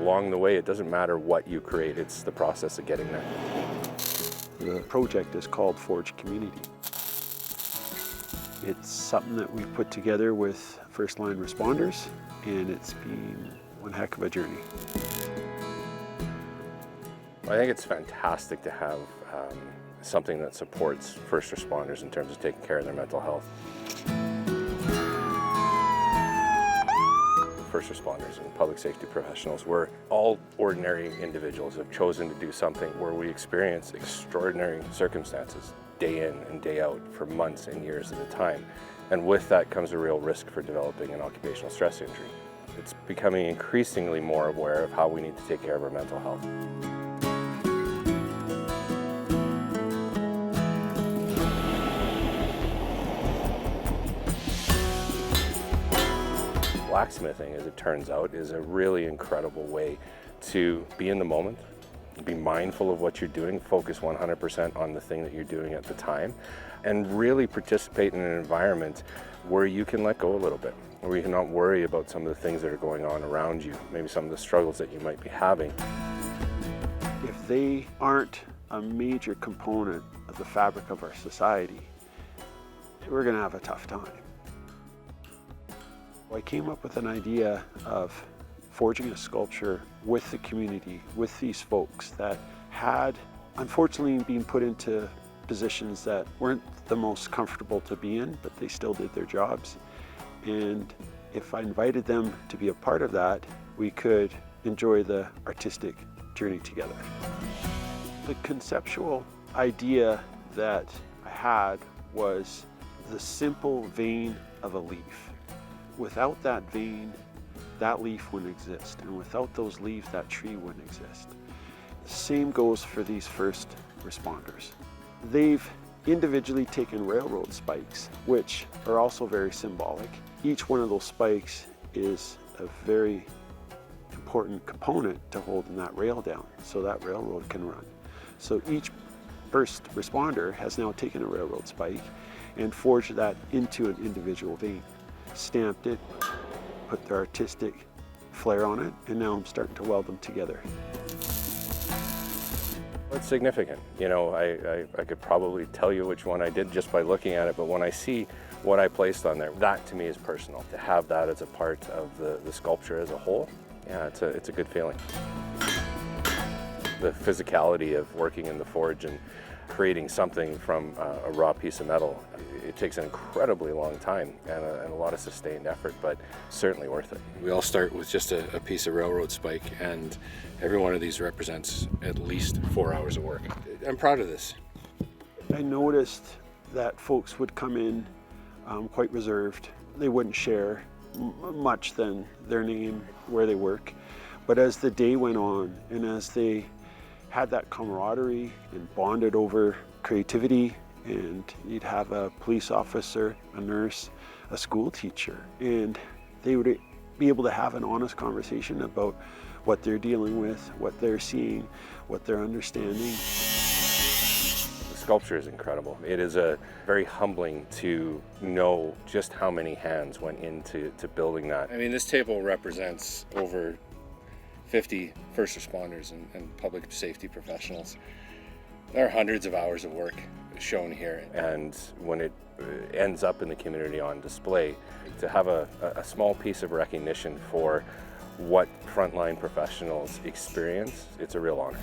along the way, it doesn't matter what you create, it's the process of getting there. The project is called Forge Community. It's something that we've put together with first line responders, and it's been one heck of a journey. I think it's fantastic to have something that supports first responders in terms of taking care of their mental health. First responders and public safety professionals, we're all ordinary individuals who have chosen to do something where we experience extraordinary circumstances day in and day out for months and years at a time. And with that comes a real risk for developing an occupational stress injury. It's becoming increasingly more aware of how we need to take care of our mental health. Blacksmithing, as it turns out, is a really incredible way to be in the moment, be mindful of what you're doing, focus 100% on the thing that you're doing at the time, and really participate in an environment where you can let go a little bit, where you cannot worry about some of the things that are going on around you, maybe some of the struggles that you might be having. If they aren't a major component of the fabric of our society, we're going to have a tough time. I came up with an idea of forging a sculpture with the community, with these folks that had unfortunately been put into positions that weren't the most comfortable to be in, but they still did their jobs. And if I invited them to be a part of that, we could enjoy the artistic journey together. The conceptual idea that I had was the simple vein of a leaf. Without that vein, that leaf wouldn't exist. And without those leaves, that tree wouldn't exist. The same goes for these first responders. They've individually taken railroad spikes, which are also very symbolic. Each one of those spikes is a very important component to holding that rail down so that railroad can run. So each first responder has now taken a railroad spike and forged that into an individual vein, stamped it, put their artistic flair on it, and now I'm starting to weld them together. It's significant. You know, I could probably tell you which one I did just by looking at it, but when I see what I placed on there, that to me is personal. To have that as a part of the sculpture as a whole, yeah, it's a good feeling. The physicality of working in the forge and creating something from a raw piece of metal, it takes an incredibly long time and a lot of sustained effort, but certainly worth it. We all start with just a piece of railroad spike, and every one of these represents at least 4 hours of work. I'm proud of this. I noticed that folks would come in quite reserved. They wouldn't share much than their name, where they work. But as the day went on and as they had that camaraderie and bonded over creativity, and you'd have a police officer, a nurse, a school teacher, and they would be able to have an honest conversation about what they're dealing with, what they're seeing, what they're understanding. The sculpture is incredible. It is very humbling to know just how many hands went into building that. I mean, this table represents over 50 first responders and public safety professionals. There are hundreds of hours of work shown here. And when it ends up in the community on display, to have a small piece of recognition for what frontline professionals experience, it's a real honor.